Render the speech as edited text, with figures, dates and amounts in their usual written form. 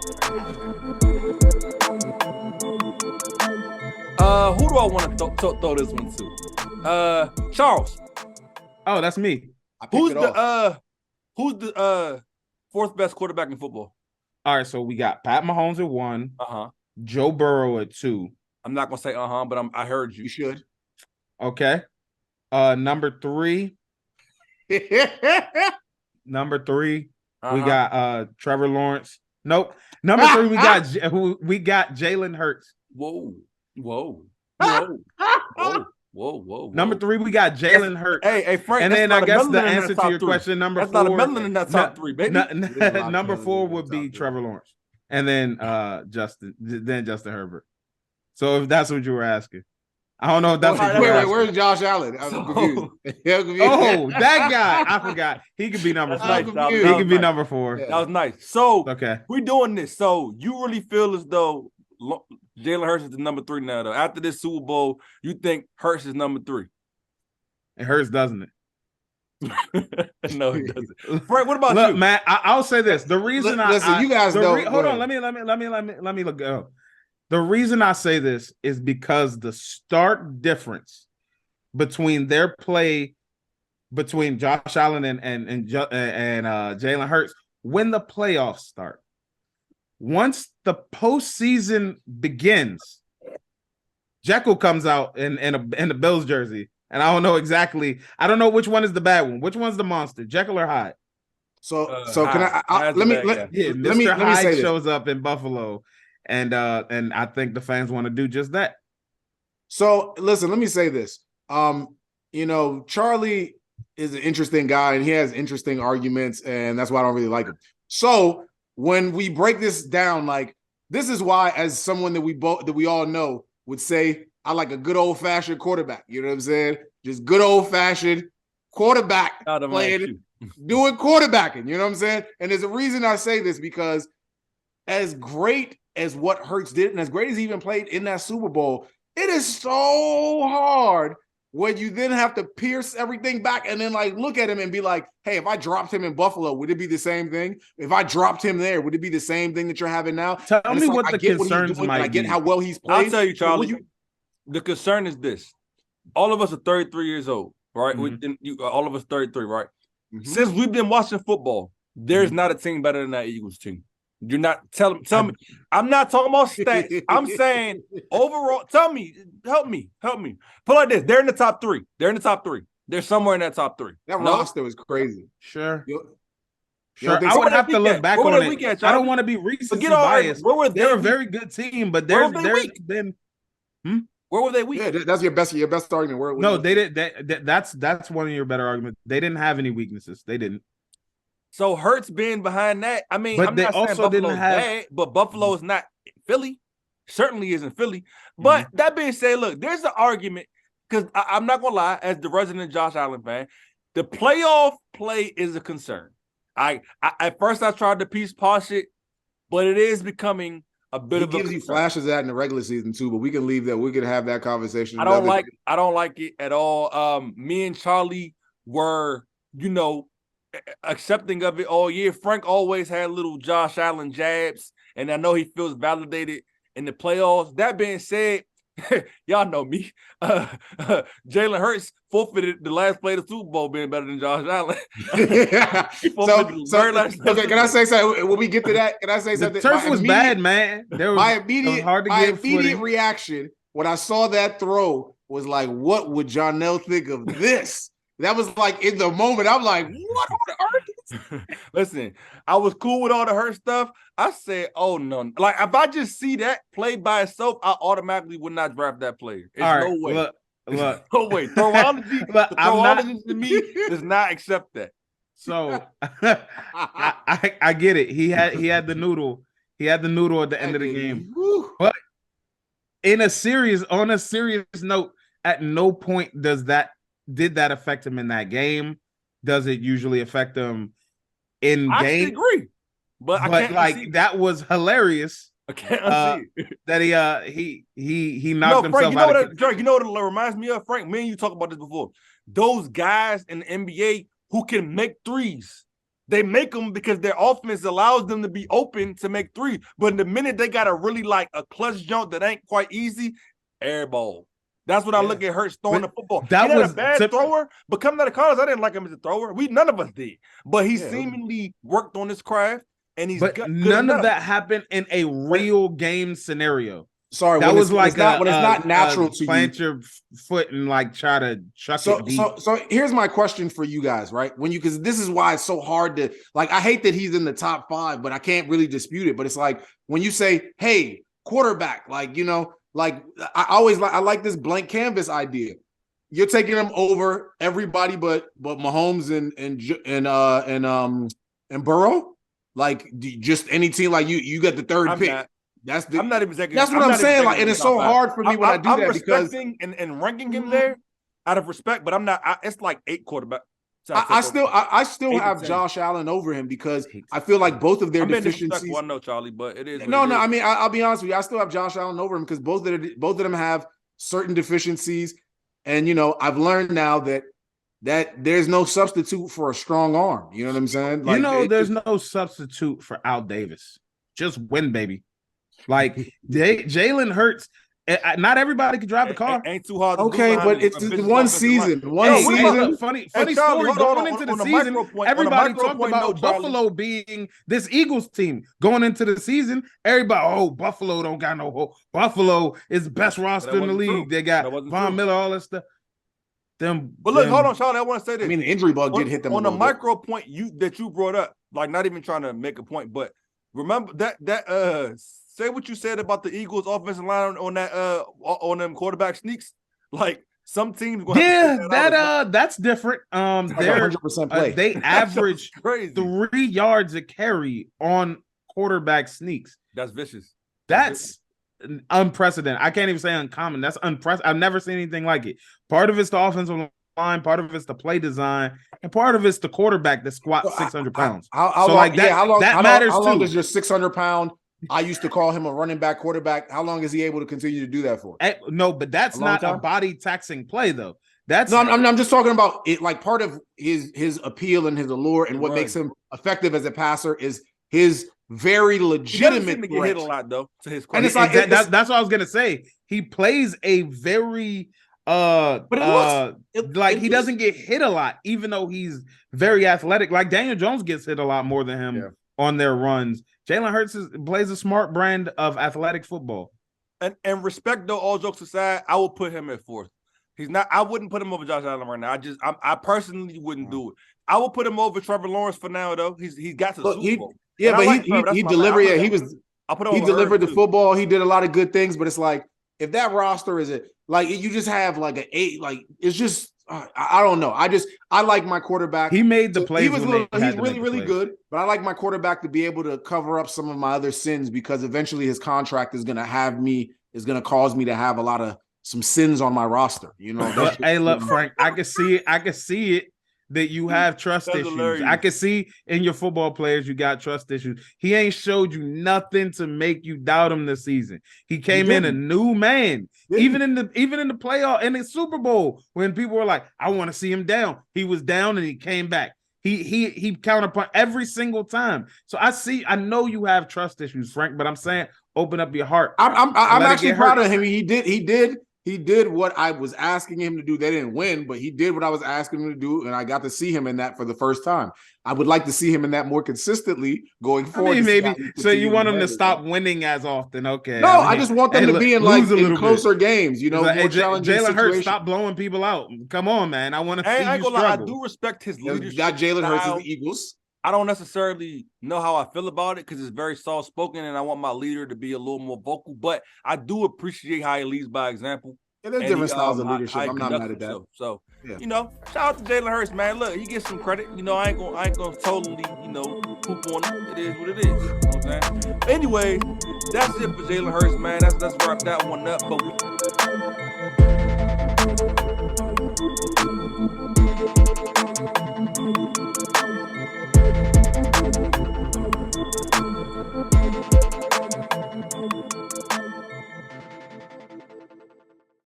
Who do I want to throw this one to? Charles. Oh, that's me. Who's the fourth best quarterback in football? All right, so we got Pat Mahomes at 1. Joe Burrow at 2. I'm not gonna say but I heard you. You should. Okay. Number 3. Number 3, we got Trevor Lawrence. Nope. Number 3, we got Jalen Hurts. Whoa. Number 3, we got Jalen Hurts. Hey, Frank. And then I guess the answer to your question, number 4. That's not a melon in that top 3, baby. Number 4 would be Trevor Lawrence, and then Justin Herbert. So if that's what you were asking, I don't know if that's what you were asking. Where's Josh Allen? I'm confused. Oh, that guy! I forgot. He could be number 4. He could be number 4. That was nice. So okay, we're doing this. So you really feel as though Jalen Hurts is the number 3 now, though. After this Super Bowl, you think Hurts is number 3? It hurts, doesn't it? No, it doesn't. Frank, what about you? Man, I'll say this. The reason you guys know. Hold on, let me look up. The reason I say this is because the stark difference between their play between Josh Allen and Jalen Hurts when the playoffs start. Once the postseason begins, Jekyll comes out in the Bills jersey, and I don't know exactly. I don't know which one is the bad one. Which one's the monster, Jekyll or Hyde? So can let me Hyde say shows up in Buffalo, and I think the fans want to do just that. So listen, let me say this. Charlie is an interesting guy, and he has interesting arguments, and that's why I don't really like him. So when we break this down, like this is why, as someone that we all know would say, I like a good old fashioned quarterback. You know what I'm saying? Just good old fashioned quarterback playing, doing quarterbacking. You know what I'm saying? And there's a reason I say this, because as great as what Hurts did, and as great as he even played in that Super Bowl, it is so hard when you then have to pierce everything back and then like look at him and be like, hey, if I dropped him in Buffalo, would it be the same thing? If I dropped him there, would it be the same thing that you're having now? Tell me what the concerns might be. I get how well he's played. I'll tell you, Charlie. The concern is this. All of us are 33 years old, right? Mm-hmm. All of us 33, right? Mm-hmm. Since we've been watching football, there's not a team better than that Eagles team. You're not tell me. I'm not talking about stats. I'm saying overall. Tell me, help me. Put like this: they're in the top 3. They're somewhere in that top 3. That roster was crazy. Sure. I would have to look back on it. I don't want to be recency biased. They're a very good team, but Where were they weak? Yeah, that's your best argument. No, they didn't. That's one of your better arguments. They didn't have any weaknesses. They didn't. So Hurts being behind that, I mean, but I'm they not also saying Buffalo's didn't have. bad, but Buffalo is not Philly. Certainly isn't Philly. But that being said, look, there's an argument, because I'm not gonna lie, as the resident Josh Allen fan, the playoff play is a concern. At first I tried to piece parse it, but it is becoming a bit of a concern. He gives you flashes of that in the regular season too, but we can leave that. We can have that conversation. I don't like it at all. Me and Charlie were, accepting of it all year. Frank always had little Josh Allen jabs, and I know he feels validated in the playoffs. That being said, y'all know me. Jalen Hurts forfeited the last play of the Super Bowl being better than Josh Allen. Okay, can I say something? When we get to that, can I say something? The turf was bad, man. My immediate reaction when I saw that throw was like, what would Jonell think of this? That was like in the moment. I'm like, what on earth? Listen, I was cool with all the Hurt stuff. I said, oh no. Like, if I just see that play by itself, I automatically would not draft that player. There's no way. Look. No way. Throwology to me does not accept that. So I get it. He had the noodle. He had the noodle at the end of the game. But on a serious note, at no point did that affect him in that game? Does it usually affect him in game? I agree, but I can't like that was hilarious. I can't unsee it. That he knocked himself Frank, out. Drake, you know what it reminds me of, Frank? Me and you talked about this before. Those guys in the NBA who can make threes. They make them because their offense allows them to be open to make three. But in the minute they got a really like a clutch jump that ain't quite easy, air ball. That's what I look at Hurts throwing the football. That he was a bad thrower, but coming out of college, I didn't like him as a thrower. None of us did. But he seemingly worked on his craft, and he's but none of that happened in a real game scenario. Sorry, that was like when it's not natural to plant your foot and like try to chuck it deep. So here's my question for you guys, right? Because this is why it's so hard to like. I hate that he's in the top 5, but I can't really dispute it. But it's like when you say, "Hey, quarterback," like like I like this blank canvas idea. You're taking them over everybody, but Mahomes and Burrow, like just any team. Like you got the third pick. I'm not even saying. That's what I'm saying. Like, and it's so hard for me when I do that because and ranking him there out of respect, but I'm not. It's like 8 quarterbacks. I still have Josh Allen over him because I feel like both of their deficiencies. I know, Charlie, but it is. No. I mean, I'll be honest with you. I still have Josh Allen over him because both of them have certain deficiencies, and I've learned now that there's no substitute for a strong arm. You know what I'm saying? Like, there's no substitute for Al Davis. Just win, baby. Like Jalen Hurts. Not everybody can drive the car. Ain't too hard. Okay, but it's one season. One season. Funny story. Going into the season, everybody talked about Buffalo being this Eagles team. Going into the season, everybody, Buffalo don't got no hope. Buffalo is the best roster in the league. They got Von Miller, all that stuff. But look, hold on, Charlie. I want to say this. I mean, the injury bug did hit them on the micro point that you brought up. Like, not even trying to make a point, but remember that say what you said about the Eagles' offensive line on that on them quarterback sneaks. Like some teams, that's different. They're 100% play. They average 3 yards a carry on quarterback sneaks. That's vicious. That's unprecedented. I can't even say uncommon. That's unprecedented. I've never seen anything like it. Part of it's the offensive line, part of it's the play design, and part of it's the quarterback that squats 600 pounds. How long does your 600-pound? I used to call him a running back quarterback. How long is he able to continue to do that for? No, but that's not a body taxing play though. I'm just talking about it. Like part of his appeal and his allure and what makes him effective as a passer is his very legitimate. He get hit a lot though. To his and it's like that's what I was gonna say. He plays a very he doesn't get hit a lot, even though he's very athletic. Like Daniel Jones gets hit a lot more than him on their runs. Jalen Hurts plays a smart brand of athletic football. And respect though, all jokes aside, I will put him at 4th. He's not. I wouldn't put him over Josh Allen right now. I personally wouldn't do it. I will put him over Trevor Lawrence for now though. He's got to the Super Bowl. Yeah, but he delivered. Yeah, he delivered the football. He did a lot of good things, but it's like if that roster is like you just have like an 8. Like it's just. I don't know. I like my quarterback. He made the plays. He's really good, but I like my quarterback to be able to cover up some of my other sins because eventually his contract is going to cause me to have a lot of some sins on my roster. Hey, look, Frank, I can see it that you have trust issues. Hilarious. I can see in your football players you got trust issues. He ain't showed you nothing to make you doubt him this season. He came in a new man. Even in the playoff in the Super Bowl when people were like, I want to see him down. He was down and he came back. He counterpunch every single time. So I know you have trust issues, Frank, but I'm saying open up your heart. I'm actually proud of him. He did what I was asking him to do. They didn't win, but he did what I was asking him to do, and I got to see him in that for the first time. I would like to see him in that more consistently going forward. I mean, maybe. So you want him to stop winning as often? Okay. No, I just want them to be in closer games. More challenging Jalen Hurts, stop blowing people out. Come on, man. I want to see you struggle. I do respect his leadership. Got Jalen Hurts as the Eagles. I don't necessarily know how I feel about it because it's very soft-spoken, and I want my leader to be a little more vocal. But I do appreciate how he leads by example. Yeah, there's different styles of leadership. I'm not mad at that. So shout out to Jalen Hurts, man. Look, he gets some credit. I ain't gonna totally, poop on him. It is what it is. You know what I'm saying? Anyway, that's it for Jalen Hurts, man. Let's wrap that one up. But